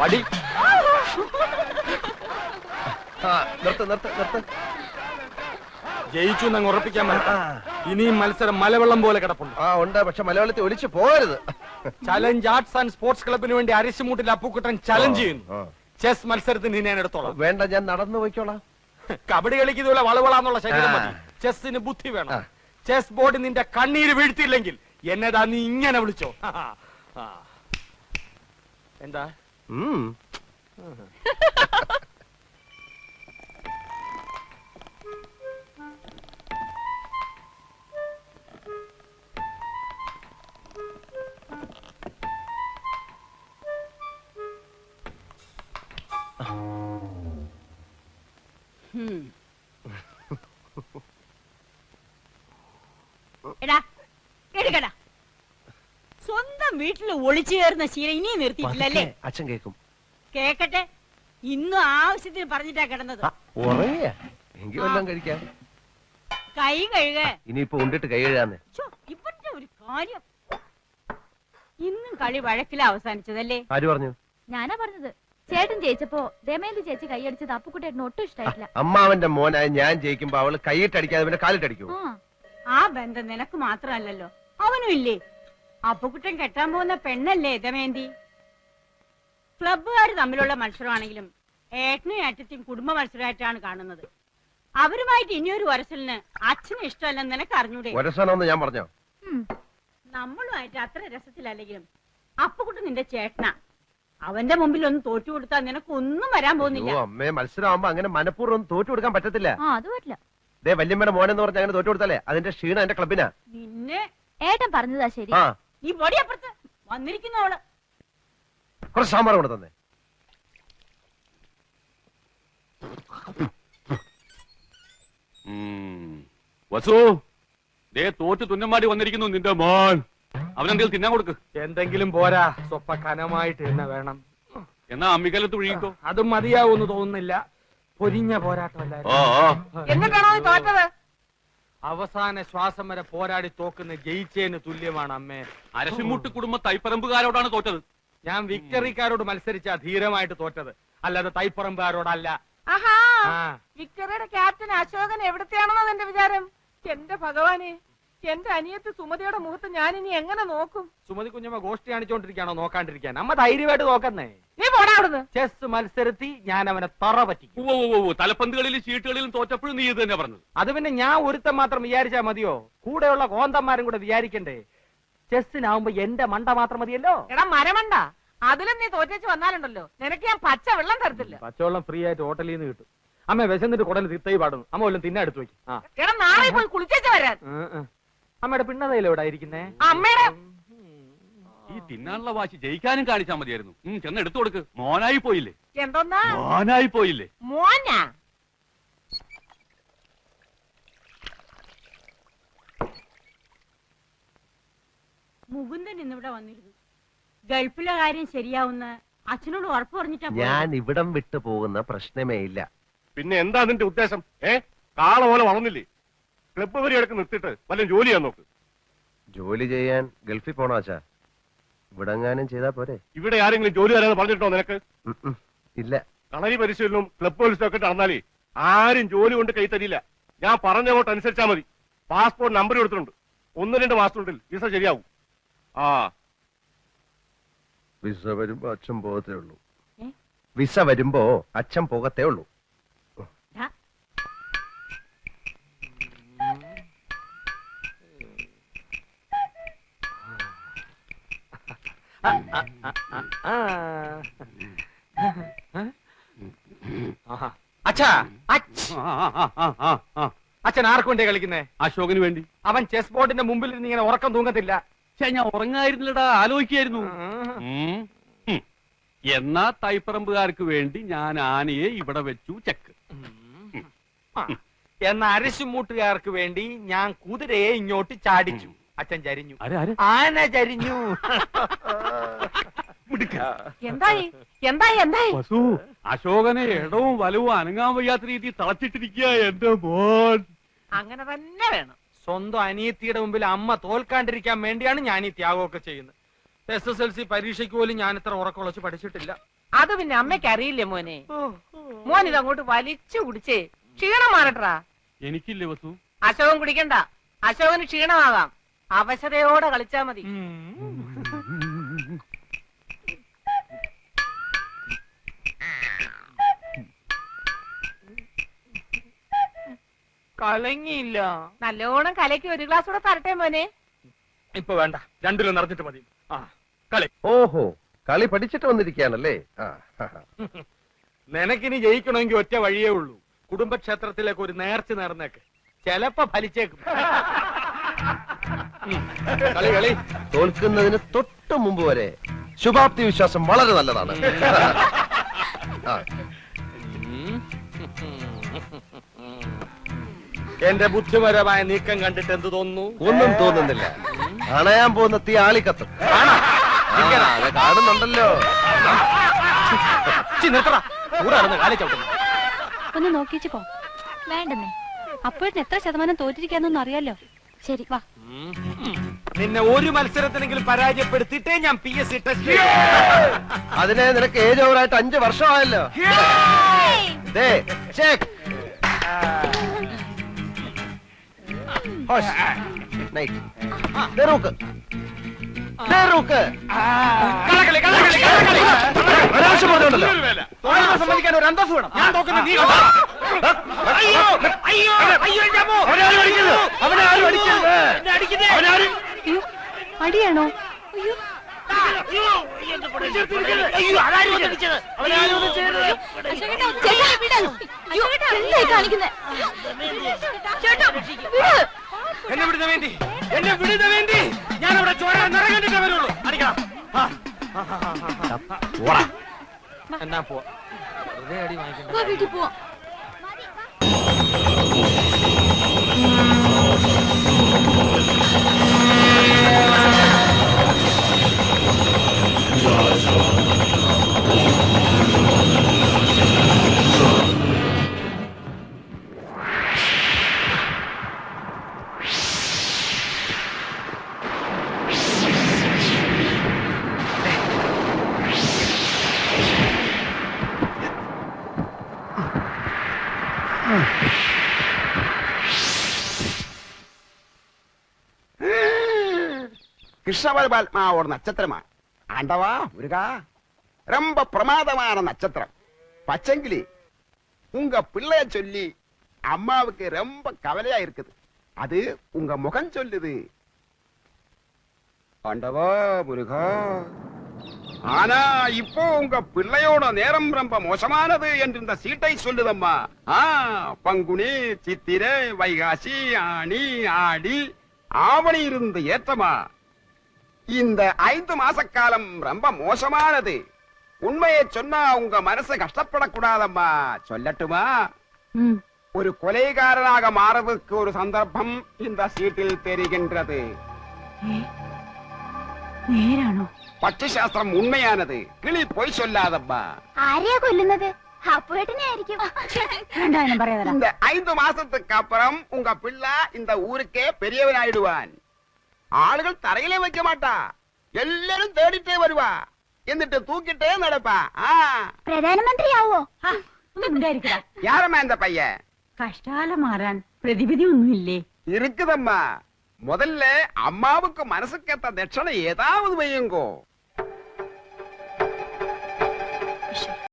വടി. ജയിച്ചു എന്നങ്ങ് ഉറപ്പിക്കാൻ പറ്റാ. ഇനിയും മത്സരം മലവെള്ളം പോലെ കിടപ്പുണ്ട്. ഉണ്ട്, പക്ഷെ മലയാളത്തിൽ ഒലിച്ചു പോകരുത്. ചലഞ്ച് ആർട്സ് ആൻഡ് സ്പോർട്സ് ക്ലബിന് വേണ്ടി അരിശുമൂട്ടിൽ അപ്പുക്കുട്ടൻ ചലഞ്ച് ചെയ്യുന്നു. ചെസ് മത്സരത്തിന് ഞാൻ എടുത്തോളാം. വേണ്ട, ഞാൻ നടന്നു പോയിക്കോളാം. കബഡി കളിക്കുന്നതുപോലെ വളവളാന്നുള്ള ശരീരം മതി. ചെസ്സിന് ബുദ്ധി വേണം. ചെസ് ബോർഡ് നിന്റെ കണ്ണീര് വീഴ്ത്തിയില്ലെങ്കിൽ എന്നതാ നീ ഇങ്ങനെ വിളിച്ചോ. എന്താ സ്വന്തം വീട്ടിൽ ഒളിച്ചു കയറുന്ന ശീലം ഇനിയും നിർത്തിയിട്ടില്ലല്ലേ? അച്ഛൻ കേക്കും. കേക്കട്ടെ. ഇന്നും ആവശ്യത്തിന് പറഞ്ഞിട്ടാ കിടന്നത്. എങ്കിലും കഴിക്കാം. കൈ കഴുക. ഇനിയിപ്പോ ഉണ്ടിട്ട് കൈ കഴുകാന്ന്. ഇവന്റെ ഒരു കാര്യം. ഇന്നും കളി വഴക്കില അവസാനിച്ചതല്ലേ? ആര് പറഞ്ഞു? ഞാനാ പറഞ്ഞത്. ചേട്ടൻ ജയിച്ചപ്പോ ദമയന്തി ചേച്ചി കൈയടിച്ചത് അപ്പുക്കുട്ടേട്ടന് ഒട്ടും ഇഷ്ടായിട്ടില്ല. അമ്മാവന്റെ മോനായ ഞാൻ ജയിക്കുമ്പോ അവള് കൈയിട്ടടിക്കാതെ പിന്നെ കാലിട്ടടിക്കൂ. ആ ബന്ധം നിനക്ക് മാത്രമല്ലല്ലോ, അവനും ഇല്ലേ? അപ്പുക്കുട്ടൻ കെട്ടാൻ പോകുന്ന പെണ്ണല്ലേ ദമയന്തി? ക്ലബ്ബുകാർ തമ്മിലുള്ള മത്സരമാണെങ്കിലും ഏട്ടനും ഏട്ടത്തെയും കുടുംബ മത്സരമായിട്ടാണ് കാണുന്നത്. അവരുമായിട്ട് ഇനിയൊരു വരസലിന് അച്ഛന് ഇഷ്ടമല്ലെന്ന് നിനക്ക് അറിഞ്ഞൂടെ? വരസനോന്ന് ഞാൻ പറഞ്ഞോ? നമ്മളുമായിട്ട് അത്ര രസത്തിലല്ലെങ്കിലും അപ്പുക്കുട്ടൻ നിന്റെ ചേട്ടനാ. അവന്റെ മുമ്പിൽ ഒന്ന് തോറ്റു കൊടുത്താൽ നിനക്ക് ഒന്നും വരാൻ പോകുന്നില്ല. അമ്മേ, മത്സരമാകുമ്പോ അങ്ങനെ മനഃപൂർവ്വം തോറ്റു കൊടുക്കാൻ പറ്റത്തില്ല. അത് പറ്റില്ല. ദേ വല്യമ്മയുടെ മോനെന്ന് പറഞ്ഞ അങ്ങനെ തോറ്റു കൊടുത്താലേ അതിന്റെ ക്ഷീണം എന്റെ ക്ലബിനാ. നിന്നെ ഏട്ടൻ പറഞ്ഞതാ ശരി. നീ പൊടിയപ്പുറത്ത് വന്നിരിക്കുന്നവള്. കുറച്ച് സാമ്പാർ കൊണ്ട് തന്നെ. വസു, ദേ തോറ്റ് തുന്നമാടി വന്നിരിക്കുന്നു നിന്റെ മോൻ. അവനെന്തെങ്കിലും തിന്നാൻ കൊടുക്ക്. എന്തെങ്കിലും പോരാ, സ്വപ്പ കനമായിട്ട് തന്നെ വേണം. എന്നാ അമ്മിക്കലത്ത് ഒഴുകിക്കോ. അതും മതിയാവൂന്ന് തോന്നുന്നില്ല. പൊരിഞ്ഞ പോരാട്ടമല്ലായിരുന്നു. എന്നിട്ടാണോ നീ തോറ്റത്? അവസാന ശ്വാസം വരെ പോരാടി തോക്കുന്ന ജയിച്ചേന് തുല്യമാണ് അമ്മേ. അരശിമുട്ട് കുടുംബ തൈപ്പറമ്പുകാരോടാണ് തോറ്റത്. ഞാൻ വിക്ടറിക്കാരോട് മത്സരിച്ചാ ധീരമായിട്ട് തോറ്റത്, അല്ലാതെ തൈപ്പറമ്പുകാരോടല്ല. വിക്ടറിയുടെ ക്യാപ്റ്റൻ അശോകൻ എവിടത്തെയാണെന്നോ എന്റെ വിചാരം. എന്റെ ഭഗവാനെ, എന്റെ അനിയത്ത് സുമതിയുടെ മുഖത്ത് ഞാൻ ഇനി എങ്ങനെ നോക്കും? സുമതി കുഞ്ഞമ്മ ഗോഷ്ടി കാണിച്ചോണ്ടിരിക്കാണോ നോക്കാണ്ടിരിക്കാൻ? അമ്മ ധൈര്യമായിട്ട് നോക്കുന്നേ. നീ പോടാ അവിടുന്ന്. ചെസ് മത്സരത്തിൽ ഞാൻ അവനെ തറ പറ്റിക്കും. തലപ്പന്തുകളിലും ചീട്ടുകളിലും തോറ്റപ്പോഴും നീ ഇത് തന്നെ പറഞ്ഞത്. അത് പിന്നെ ഞാൻ ഒരുത്തം മാത്രം വിചാരിച്ചാ മതിയോ? കൂടെയുള്ള കോന്തന്മാരും കൂടെ വിചാരിക്കണ്ടേ? ചെസ്സിനാവുമ്പോ എന്റെ മണ്ട മാത്രം മതിയല്ലോ. എടാ മരമണ്ട, അതിലും നീ തോറ്റേച്ച് വന്നാലുണ്ടല്ലോ നിനക്ക് ഞാൻ പച്ച വെള്ളം തരത്തില്ല. പച്ചവെള്ളം ഫ്രീ ആയിട്ട് ഹോട്ടലിൽ നിന്ന് കിട്ടും. അമ്മ വിശന്നിട്ട് കുടല് തിത്തൈ പാടുന്നു. അമ്മ വല്ലതും തിന്നെ എടുത്തു വെക്കും. എടാ നാളെ പോയി കുളിച്ചേച്ച് വരാൻ. അമ്മയുടെ പിണ്ണതയില എവിടെ ഇരിക്കുന്നേ? അമ്മയുടെ ഈ തിന്നാനുള്ള വാശി ജയിക്കാനും കാണിച്ചാൽ മതിയായിരുന്നു. ചെന്ന് എടുത്തു കൊടുക്ക്. മോനായി പോയില്ലേ? എന്തോന്നാ മോനായി പോയില്ലേ? മോനാ? മുകുന്ദൻ ഇന്നിവിടെ വന്നിരുന്നു. ഗൾഫിലെ കാര്യം ശരിയാവുന്ന അച്ഛനോട് ഉറപ്പ് പറഞ്ഞിട്ടാ. ഞാൻ ഇവിടം വിട്ടു പോകുന്ന പ്രശ്നമേ ഇല്ല. പിന്നെ എന്താ നിന്റെ ഉദ്ദേശം? കാള പോലെ വളർന്നില്ലേ? ക്ലബ്ബ് വരെ എടുക്ക് നിർത്തിട്ട് വല്ല ജോലി ചെയ്യാൻ നോക്ക്. ജോലി ചെയ്യാൻ ഗൾഫിൽ പോണോ അച്ഛാ? ഇവിടെങ്ങാനും ചെയ്താ പോരെ? ഇവിടെ ആരെങ്കിലും ജോലി തരാന്ന് പറഞ്ഞിട്ടോ നിനക്ക്? ഇല്ല. കളരി പരിശീലനവും ക്ലബ്ബ് മത്സരം ഒക്കെ നടന്നാലേ ആരും ജോലി കൊണ്ട് കൈ തരില്ല. ഞാൻ പറഞ്ഞങ്ങോട്ട് അനുസരിച്ചാ മതി. പാസ്പോർട്ട് നമ്പർ കൊടുത്തിട്ടുണ്ട്. 1-2 മാസത്തിനുള്ളിൽ വിസ ശരിയാവും. വിസ വരുമ്പോ അച്ഛൻ പോകത്തേ ഉള്ളൂ. വിസ വരുമ്പോ അച്ഛൻ പോകത്തേ ഉള്ളൂ. അച്ഛൻ ആർക്ക് വേണ്ടിയാ കളിക്കുന്നേ? അശോകന് വേണ്ടി. അവൻ ചെസ് ബോർഡിന്റെ മുമ്പിൽ ഇരുന്ന് ഇങ്ങനെ ഉറക്കം തൂങ്ങത്തില്ല. ഞാൻ ഉറങ്ങായിരുന്നില്ലടാ, ആലോചിക്കായിരുന്നു. എന്നാ തൈപ്പറമ്പുകാർക്ക് വേണ്ടി ഞാൻ ആനയെ ഇവിടെ വെച്ചു ചെക്ക്. എന്ന അരശുമൂട്ടുകാർക്ക് വേണ്ടി ഞാൻ കുതിരയെ ഇങ്ങോട്ട് ചാടിച്ചു. അച്ഛൻ ചരിഞ്ഞു. ആന ചരിഞ്ഞു. എന്തായി എന്തായി എന്തായി? അശോകനെ ഇടവും വലവും അനങ്ങാൻ വയ്യാത്ത രീതി തളച്ചിട്ടിരിക്കുക എന്റെ മോൻ. അങ്ങനെ തന്നെ വേണം. സ്വന്തം അനിയത്തിയുടെ മുമ്പിൽ അമ്മ തോൽക്കാണ്ടിരിക്കാൻ വേണ്ടിയാണ് ഞാൻ ഈ ത്യാഗമൊക്കെ ചെയ്യുന്നത്. SSLC പരീക്ഷയ്ക്ക് പോലും ഞാൻ ഇത്ര ഉറക്കൊളച്ച് പഠിച്ചിട്ടില്ല. അത് പിന്നെ അമ്മയ്ക്ക് അറിയില്ലേ മോനെ. മോൻ ഇതങ്ങോട്ട് വലിച്ചു കുടിച്ചേ ക്ഷീണം മാറട്ടാ. എനിക്കില്ലേ വസു? അശോകൻ കുടിക്കണ്ട, അശോകന് ക്ഷീണമാകാം. അവശതയോടെ കളിച്ചാ മതി. കലങ്ങിയില്ല. നല്ലോണം കലക്കി ഒരു ഗ്ലാസ് കൂടെ തരട്ടെ മോനെ. ഇപ്പൊ വേണ്ട, രണ്ടിലും നിറഞ്ഞിട്ട് മതി. ആ കളി. ഓഹോ, കളി പഠിച്ചിട്ട് വന്നിരിക്കുകയാണല്ലേ. നിനക്കിനി ജയിക്കണമെങ്കിൽ ഒറ്റ വഴിയേ ഉള്ളൂ. കുടുംബക്ഷേത്രത്തിലേക്ക് ഒരു നേർച്ച നേർന്നേക്ക്, ചെലപ്പോ ഫലിച്ചേക്കും. കളി കളി. തോൽക്കുന്നതിന് തൊട്ട് മുമ്പ് വരെ ശുഭാപ്തി വിശ്വാസം വളരെ നല്ലതാണ്. എന്റെ ബുദ്ധിപരമായ നീക്കം കണ്ടിട്ട് എന്ത് തോന്നുന്നു? ഒന്നും തോന്നുന്നില്ല. അണയാൻ പോകുന്ന തീ ആളിക്കത്തും. അത് കാണുന്നുണ്ടല്ലോ. ഒന്ന് നോക്കിച്ചു പോ. വേണ്ടെന്നേ, അപ്പോഴത്തിന് എത്ര ശതമാനം തോറ്റിരിക്കാന്നൊന്നും അറിയാലോ. ശരി വാ. നിന്നെ ഒരു മത്സരത്തിനെങ്കിലും പരാജയപ്പെടുത്തിയിട്ടേ ഞാൻ PSC ടെസ്റ്റ്. അതിനെ നിനക്ക് ഏജ് ഓവറായിട്ട് 5 വർഷമായല്ലോ. ദേ, check. ഹോഷ്. നൈറ്റ്. ദേ റൂക്ക്. ദേ റൂക്ക്. കള്ളക്കളി, കള്ളക്കളി, കള്ളക്കളി. ഒരാവശ്യം പറഞ്ഞുണ്ടല്ലോ. തോൽവി സമ്മതിക്കാൻ ഒരു അന്തസ് വേണം. ഞാൻ തോക്കുന്നത് നീ കണ്ടോ? അയ്യോ അയ്യോ അയ്യോ എന്റെ അമ്മോ. അവനാരും അടിക്കരുത്. അവനാരും അടിക്കരുത്. എന്നെ അടിക്കുന്നേ. അവനാരും. അയ്യോ, അടിയാണോ? അയ്യോ, അയ്യോ അതാരും അടിച്ചത്. അവനാരും ഒന്നും ചെയ്യരുത്. ചേട്ടാ, വിട്. അയ്യോ, എന്തായി കാണിക്കുന്നെ? ചേട്ടാ, വിട്. എന്നെ വിടുന്ന വേണ്ടി, എന്നെ വിടുന്ന വേണ്ടി. ഞാൻ അവിടെ ചോര നിറകണ്ടിട്ടേ വരുള്ളൂ. അടിക്കണം. എന്നാ പോവാ. വെറുതെ അടി വാങ്ങിക്കണ്ട. വാ, വീട്ടിൽ പോവാം. கிருஷ்ணபரமாத்மா ஒரு நட்சத்திரமா? ஆண்டவா முருகா, ரொம்ப பிரமாதமான நட்சத்திரம். பச்சங்கிளி, உங்க பிள்ளைய சொல்லி அம்மாவுக்கு ரொம்ப கவலையா இருக்குது. அது உங்க முகம் சொல்லுது. ஆண்டவா முருகா, ஆனா இப்போ உங்க பிள்ளையோட நேரம் ரொம்ப மோசமானது என்று இந்த சீட்டை சொல்லுதம்மா. பங்குனி, சித்திரை, வைகாசி, ஆனி, ஆடி, ஆவணி இருந்து ஏற்றமா. இந்த 5 மாச காலம் ரொம்ப மோசமானது. உண்மையை சொன்னா உங்க மனசு கஷ்டப்படக்கூடாதம்மா. சொல்லட்டுமா? ஒரு கொலைகாரனாக மாறதுக்கு ஒரு சந்தர்ப்பம் இந்த சீட்டில் தெரிகின்றது. നേരാണോ? പക്ഷിശാസ്ത്രം ഉണ്മയാനത്. കിളി പോയി சொல்லாதம்மா. ആരെയാ കൊല്ലുന്നത്? അപ്പുവേട്ടനെ ആയിരിക്കും. இந்த 5 மாசத்துக்கு அப்புறம் உங்க பிள்ளை இந்த ஊருக்கே பெரியவனாயிடுவான். ആളുകൾ തറയിലേ വെക്ക മാട്ടാ, എല്ലാരും തേടിട്ടേ വരുവാ. എന്നിട്ട് തൂക്കിട്ടേ നടപ്പാ. പ്രധാനമന്ത്രിയാവോ? യാരമ്മ എന്റെ പയ്യൻ? കഷ്ടാലം മാറാൻ പ്രതിവിധി ഒന്നുമില്ലേ? இருக்குதம்மா. முதல்ல அம்மாவுக்கு மனசுக்கேத்த தட்சணை ஏதாவது வையுங்கோ.